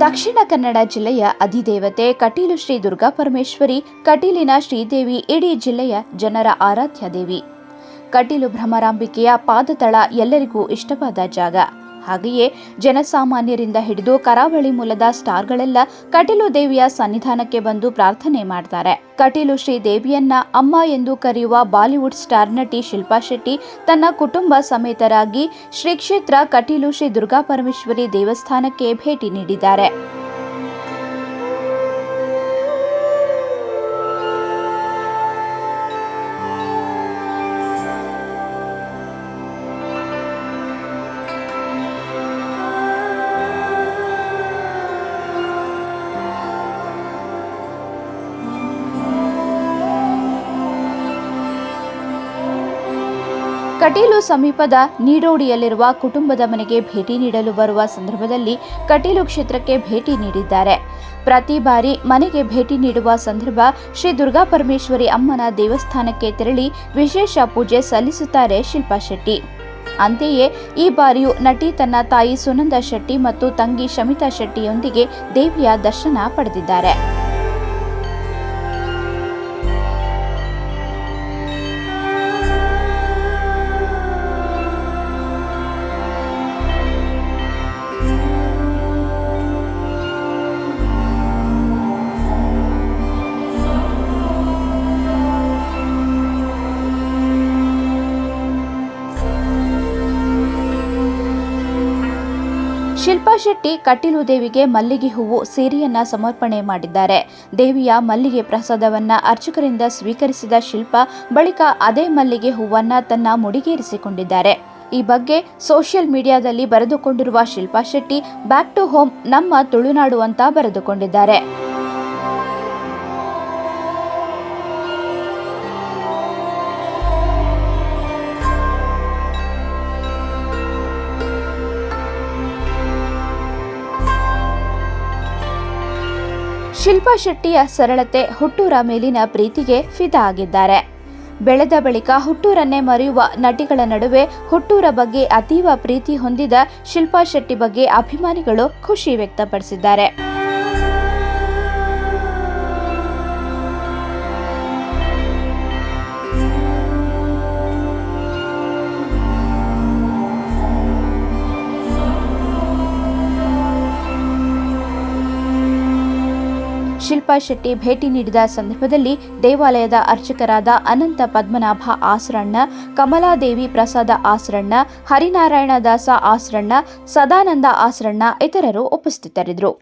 ದಕ್ಷಿಣ ಕನ್ನಡ ಜಿಲ್ಲೆಯ ಅಧಿದೇವತೆ ಕಟೀಲು ಶ್ರೀ ದುರ್ಗಾ ಪರಮೇಶ್ವರಿ, ಕಟೀಲಿನ ಶ್ರೀದೇವಿ ಇಡೀ ಜಿಲ್ಲೆಯ ಜನರ ಆರಾಧ್ಯ ದೇವಿ. ಕಟೀಲು ಭ್ರಮರಾಂಬಿಕೆಯ ಪಾದತಳ ಎಲ್ಲರಿಗೂ ಇಷ್ಟವಾದ ಜಾಗ. ಹಾಗೆಯೇ ಜನಸಾಮಾನ್ಯರಿಂದ ಹಿಡಿದು ಕರಾವಳಿ ಮೂಲದ ಸ್ಟಾರ್ಗಳೆಲ್ಲ ಕಟೀಲು ದೇವಿಯ ಸನ್ನಿಧಾನಕ್ಕೆ ಬಂದು ಪ್ರಾರ್ಥನೆ ಮಾಡ್ತಾರೆ. ಕಟೀಲು ಶ್ರೀ ದೇವಿಯನ್ನ ಅಮ್ಮ ಎಂದು ಕರೆಯುವ ಬಾಲಿವುಡ್ ಸ್ಟಾರ್ ನಟಿ ಶಿಲ್ಪಾ ಶೆಟ್ಟಿ ತನ್ನ ಕುಟುಂಬ ಸಮೇತರಾಗಿ ಶ್ರೀ ಕ್ಷೇತ್ರ ಕಟೀಲು ಶ್ರೀ ದುರ್ಗಾ ಪರಮೇಶ್ವರಿ ದೇವಸ್ಥಾನಕ್ಕೆ ಭೇಟಿ ನೀಡಿದ್ದಾರೆ. ಕಟೀಲು ಸಮೀಪದ ನೀಡೋಡಿಯಲ್ಲಿರುವ ಕುಟುಂಬದ ಮನೆಗೆ ಭೇಟಿ ನೀಡಲು ಬರುವ ಸಂದರ್ಭದಲ್ಲಿ ಕಟೀಲು ಕ್ಷೇತ್ರಕ್ಕೆ ಭೇಟಿ ನೀಡಿದ್ದಾರೆ. ಪ್ರತಿ ಬಾರಿ ಮನೆಗೆ ಭೇಟಿ ನೀಡುವ ಸಂದರ್ಭ ಶ್ರೀ ದುರ್ಗಾ ಪರಮೇಶ್ವರಿ ಅಮ್ಮನ ದೇವಸ್ಥಾನಕ್ಕೆ ತೆರಳಿ ವಿಶೇಷ ಪೂಜೆ ಸಲ್ಲಿಸುತ್ತಾರೆ ಶಿಲ್ಪಾ ಶೆಟ್ಟಿ. ಅಂತೆಯೇ ಈ ಬಾರಿಯೂ ನಟಿ ತನ್ನ ತಾಯಿ ಸುನಂದಾ ಶೆಟ್ಟಿ ಮತ್ತು ತಂಗಿ ಶಮಿತಾ ಶೆಟ್ಟಿಯೊಂದಿಗೆ ದೇವಿಯ ದರ್ಶನ ಪಡೆದಿದ್ದಾರೆ. ಶಿಲ್ಪಾ ಶೆಟ್ಟಿ ಕಟೀಲು ದೇವಿಗೆ ಮಲ್ಲಿಗೆ ಹೂವು ಸೀರೆಯನ್ನ ಸಮರ್ಪಣೆ ಮಾಡಿದ್ದಾರೆ. ದೇವಿಯ ಮಲ್ಲಿಗೆ ಪ್ರಸಾದವನ್ನ ಅರ್ಚಕರಿಂದ ಸ್ವೀಕರಿಸಿದ ಶಿಲ್ಪಾ ಬಳಿಕ ಅದೇ ಮಲ್ಲಿಗೆ ಹೂವನ್ನ ತನ್ನ ಮುಡಿಗೇರಿಸಿಕೊಂಡಿದ್ದಾರೆ. ಈ ಬಗ್ಗೆ ಸೋಷಿಯಲ್ ಮೀಡಿಯಾದಲ್ಲಿ ಬರೆದುಕೊಂಡಿರುವ Shilpa Shetty back to home ನಮ್ಮ ತುಳುನಾಡು ಅಂತ ಬರೆದುಕೊಂಡಿದ್ದಾರೆ. ಶಿಲ್ಪಾ ಶೆಟ್ಟಿಯ ಸರಳತೆ, ಹುಟ್ಟೂರ ಮೇಲಿನ ಪ್ರೀತಿಗೆ ಫಿದಾ ಆಗಿದ್ದಾರೆ. ಬೆಳೆದ ಬಳಿಕ ಹುಟ್ಟೂರನ್ನೇ ಮರೆಯುವ ನಟಿಗಳ ನಡುವೆ ಹುಟ್ಟೂರ ಬಗ್ಗೆ ಅತೀವ ಪ್ರೀತಿ ಹೊಂದಿದ ಶಿಲ್ಪಾ ಶೆಟ್ಟಿ ಬಗ್ಗೆ ಅಭಿಮಾನಿಗಳು ಖುಷಿ ವ್ಯಕ್ತಪಡಿಸಿದ್ದಾರೆ. ಶಿಲ್ಪಾ ಶೆಟ್ಟಿ ಭೇಟಿ ನೀಡಿದ ಸಂದರ್ಭದಲ್ಲಿ ದೇವಾಲಯದ ಅರ್ಚಕರಾದ ಅನಂತ ಪದ್ಮನಾಭ ಆಸರಣ್ಣ, ಕಮಲಾದೇವಿ ಪ್ರಸಾದ ಆಸರಣ್ಣ, ಹರಿನಾರಾಯಣ ದಾಸ ಆಸರಣ್ಣ, ಸದಾನಂದ ಆಸರಣ್ಣ ಇತರರು ಉಪಸ್ಥಿತರಿದ್ದರು.